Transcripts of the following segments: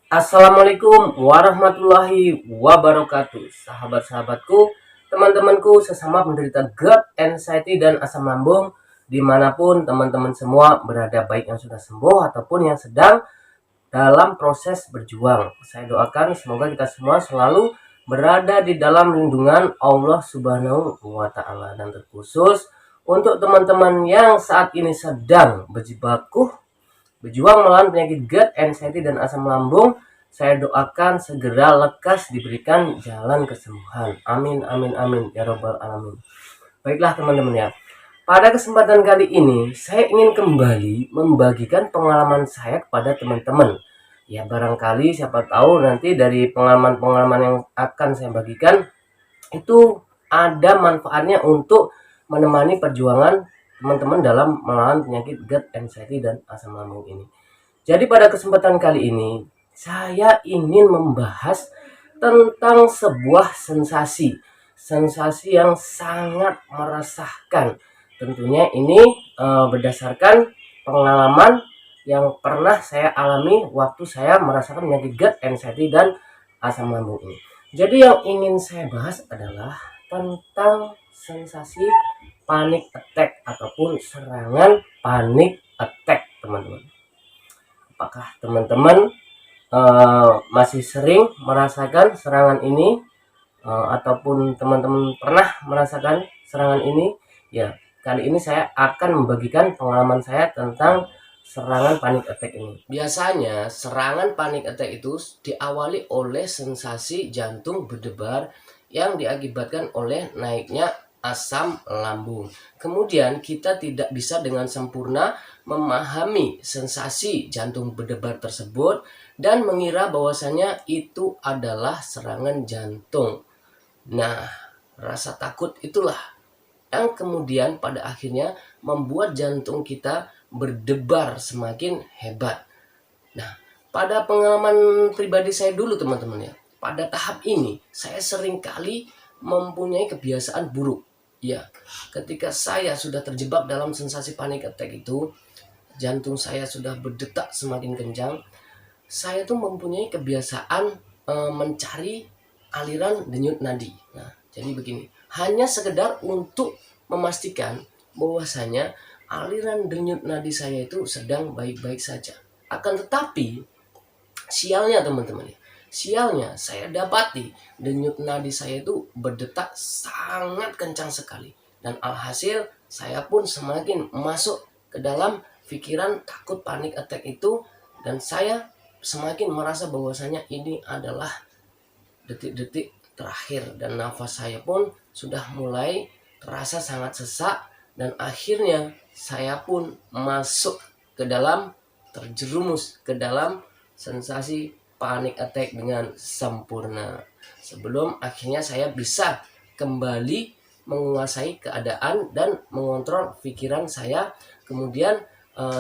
Assalamualaikum warahmatullahi wabarakatuh. Sahabat-sahabatku, teman-temanku sesama penderita GERD, anxiety, dan asam lambung, dimanapun teman-teman semua berada, baik yang sudah sembuh ataupun yang sedang dalam proses berjuang. Saya doakan semoga kita semua selalu berada di dalam lindungan Allah Subhanahu wa Ta'ala. Dan terkhusus untuk teman-teman yang saat ini sedang berjibaku berjuang melawan penyakit GERD, anxiety, dan asam lambung, saya doakan segera lekas diberikan jalan kesembuhan. Amin, amin, amin, ya robbal alamin. Baiklah teman-teman ya. Pada kesempatan kali ini, saya ingin kembali membagikan pengalaman saya kepada teman-teman. Ya barangkali siapa tahu nanti dari pengalaman-pengalaman yang akan saya bagikan itu ada manfaatnya untuk menemani perjuangan teman-teman dalam melawan penyakit GERD, anxiety, dan asam lambung ini. Jadi pada kesempatan kali ini saya ingin membahas tentang sebuah sensasi yang sangat meresahkan. Tentunya ini berdasarkan pengalaman yang pernah saya alami waktu saya merasakan penyakit GERD, anxiety, dan asam lambung ini. Jadi yang ingin saya bahas adalah tentang sensasi panic attack ataupun serangan panic attack, teman-teman. Apakah teman-teman masih sering merasakan serangan ini, ataupun teman-teman pernah merasakan serangan ini? Ya, kali ini saya akan membagikan pengalaman saya tentang serangan panic attack ini. Biasanya serangan panic attack itu diawali oleh sensasi jantung berdebar yang diakibatkan oleh naiknya asam lambung. Kemudian kita tidak bisa dengan sempurna memahami sensasi jantung berdebar tersebut dan mengira bahwasanya itu adalah serangan jantung. Nah, rasa takut itulah yang kemudian pada akhirnya membuat jantung kita berdebar semakin hebat. Nah, pada pengalaman pribadi saya dulu teman-teman ya, pada tahap ini saya sering kali mempunyai kebiasaan buruk. Ya, ketika saya sudah terjebak dalam sensasi panic attack itu, jantung saya sudah berdetak semakin kencang, saya tuh mempunyai kebiasaan mencari aliran denyut nadi. Nah, jadi begini, hanya sekedar untuk memastikan bahwasanya aliran denyut nadi saya itu sedang baik-baik saja. Akan tetapi sialnya teman-teman ya, sialnya saya dapati denyut nadi saya itu berdetak sangat kencang sekali, dan alhasil saya pun semakin masuk ke dalam pikiran takut panic attack itu, dan saya semakin merasa bahwasanya ini adalah detik-detik terakhir, dan nafas saya pun sudah mulai terasa sangat sesak, dan akhirnya saya pun masuk ke dalam, terjerumus ke dalam sensasi panic attack dengan sempurna, sebelum akhirnya saya bisa kembali menguasai keadaan dan mengontrol pikiran saya. Kemudian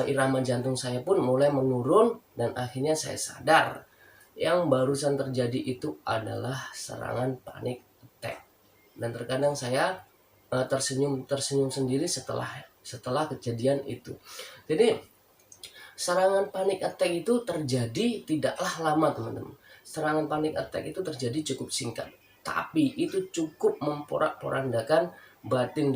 irama jantung saya pun mulai menurun, dan akhirnya saya sadar yang barusan terjadi itu adalah serangan panic attack. Dan terkadang saya tersenyum sendiri setelah kejadian itu. Jadi serangan panic attack itu terjadi tidaklah lama teman-teman. Serangan panic attack itu terjadi cukup singkat, tapi itu cukup memporak-porandakan batin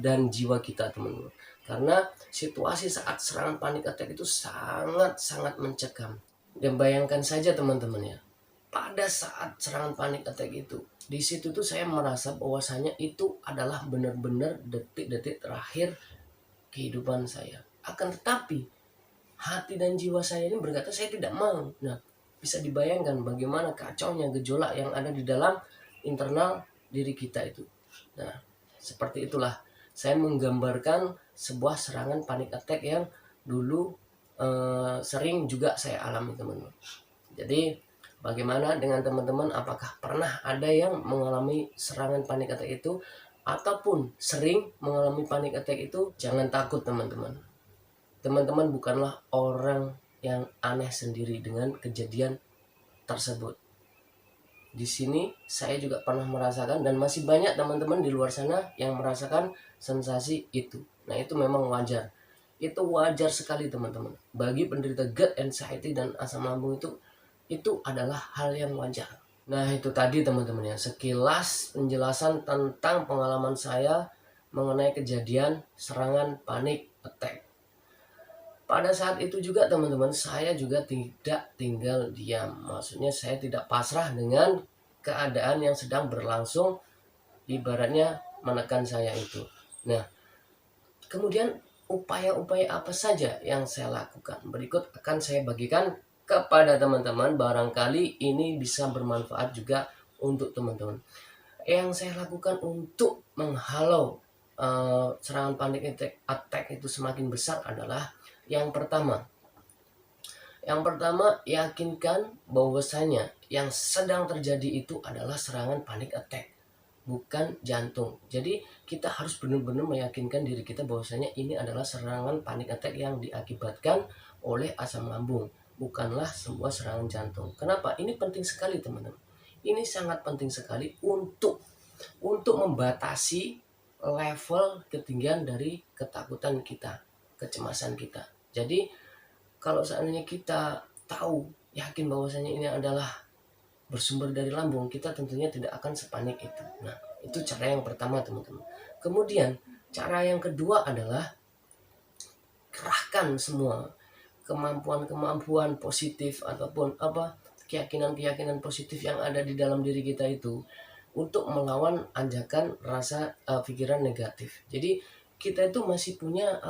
dan jiwa kita teman-teman. Karena situasi saat serangan panic attack itu sangat mencekam. Dan bayangkan saja teman-teman ya, pada saat serangan panic attack itu, di situ tuh saya merasa bahwasanya itu adalah benar-benar detik-detik terakhir kehidupan saya. Akan tetapi hati dan jiwa saya ini berkata saya tidak mau. Nah, bisa dibayangkan bagaimana kacaunya gejolak yang ada di dalam internal diri kita itu. Nah, seperti itulah saya menggambarkan sebuah serangan panic attack yang dulu sering juga saya alami teman-teman. Jadi bagaimana dengan teman-teman, apakah pernah ada yang mengalami serangan panic attack itu ataupun sering mengalami panic attack itu? Jangan takut teman-teman. Teman-teman bukanlah orang yang aneh sendiri dengan kejadian tersebut. Di sini saya juga pernah merasakan, dan masih banyak teman-teman di luar sana yang merasakan sensasi itu. Nah, itu memang wajar. Itu wajar sekali teman-teman. Bagi penderita GERD, anxiety, dan asam lambung itu adalah hal yang wajar. Nah, itu tadi teman-teman ya, sekilas penjelasan tentang pengalaman saya mengenai kejadian serangan panik attack. Pada saat itu juga teman-teman, saya juga tidak tinggal diam. Maksudnya saya tidak pasrah dengan keadaan yang sedang berlangsung, ibaratnya menekan saya itu. Nah, kemudian upaya-upaya apa saja yang saya lakukan? Berikut akan saya bagikan kepada teman-teman, barangkali ini bisa bermanfaat juga untuk teman-teman. Yang saya lakukan untuk menghalau serangan panik attack itu semakin besar adalah yang pertama, yakinkan bahwasanya yang sedang terjadi itu adalah serangan panik attack, bukan jantung. Jadi kita harus benar-benar meyakinkan diri kita bahwasanya ini adalah serangan panik attack yang diakibatkan oleh asam lambung, bukanlah sebuah serangan jantung. Kenapa? Ini penting sekali teman-teman. Ini sangat penting sekali untuk membatasi level ketinggian dari ketakutan kita, kecemasan kita. Jadi kalau seandainya kita tahu, yakin bahwasanya ini adalah bersumber dari lambung, kita tentunya tidak akan sepanik itu. Nah, itu cara yang pertama teman-teman. Kemudian cara yang kedua adalah kerahkan semua kemampuan-kemampuan positif ataupun keyakinan-keyakinan positif yang ada di dalam diri kita itu untuk melawan anjakan rasa pikiran negatif. Jadi kita itu masih punya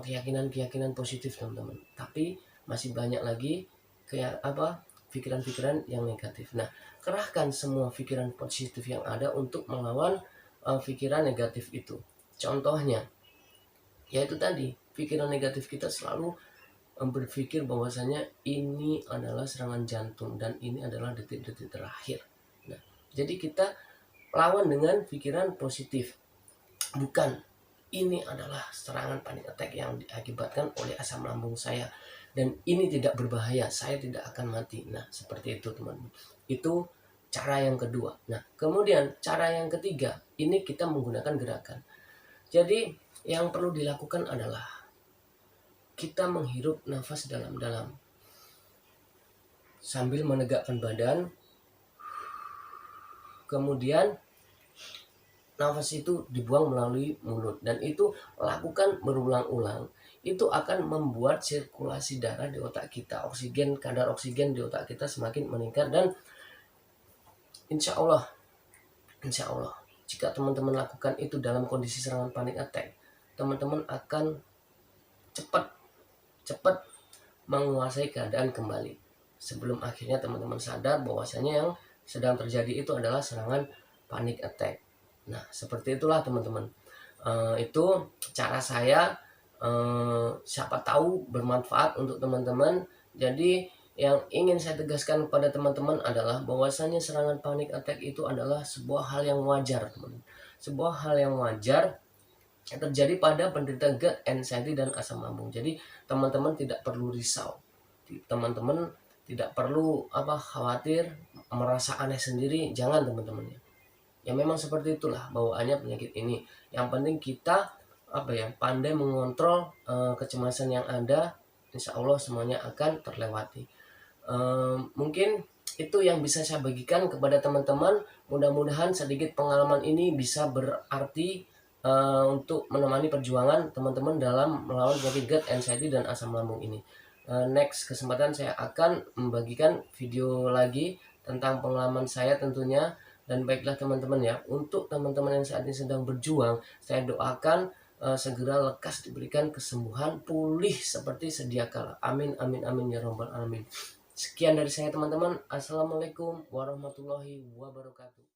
keyakinan-keyakinan positif teman-teman, tapi masih banyak lagi pikiran-pikiran yang negatif. Nah, kerahkan semua pikiran positif yang ada untuk melawan pikiran negatif itu. Contohnya, yaitu tadi, pikiran negatif kita selalu berpikir bahwasanya ini adalah serangan jantung dan ini adalah detik-detik terakhir. Nah, jadi kita lawan dengan pikiran positif, bukan ini adalah serangan panik attack yang diakibatkan oleh asam lambung saya dan ini tidak berbahaya, saya tidak akan mati. Nah, seperti itu teman-teman. Itu cara yang kedua. Nah, kemudian cara yang ketiga, ini kita menggunakan gerakan. Jadi yang perlu dilakukan adalah kita menghirup nafas dalam-dalam sambil menegakkan badan. Kemudian nafas itu dibuang melalui mulut dan itu lakukan berulang-ulang. Itu akan membuat sirkulasi darah di otak kita, kadar oksigen di otak kita semakin meningkat dan insya Allah jika teman-teman lakukan itu dalam kondisi serangan panik attack, teman-teman akan cepat menguasai keadaan kembali sebelum akhirnya teman-teman sadar bahwasanya yang sedang terjadi itu adalah serangan panik attack. Nah, seperti itulah teman-teman. Itu cara saya, siapa tahu bermanfaat untuk teman-teman. Jadi yang ingin saya tegaskan kepada teman-teman adalah bahwasanya serangan panik attack itu adalah sebuah hal yang wajar, teman. Sebuah hal yang wajar yang terjadi pada penderita gut anxiety dan asam lambung. Jadi teman-teman tidak perlu risau. Teman-teman tidak perlu khawatir, merasa aneh sendiri, jangan teman-teman ya. Ya memang seperti itulah bawaannya penyakit ini. Yang penting kita pandai mengontrol kecemasan yang ada. Insya Allah semuanya akan terlewati. Mungkin itu yang bisa saya bagikan kepada teman-teman. Mudah-mudahan sedikit pengalaman ini bisa berarti untuk menemani perjuangan teman-teman dalam melawan penyakit gut anxiety dan asam lambung ini. Next kesempatan saya akan membagikan video lagi tentang pengalaman saya tentunya. Dan baiklah teman-teman ya, untuk teman-teman yang saat ini sedang berjuang, saya doakan segera lekas diberikan kesembuhan, pulih seperti sedia kala. Amin amin amin ya robbal alamin. Sekian dari saya teman-teman. Assalamualaikum warahmatullahi wabarakatuh.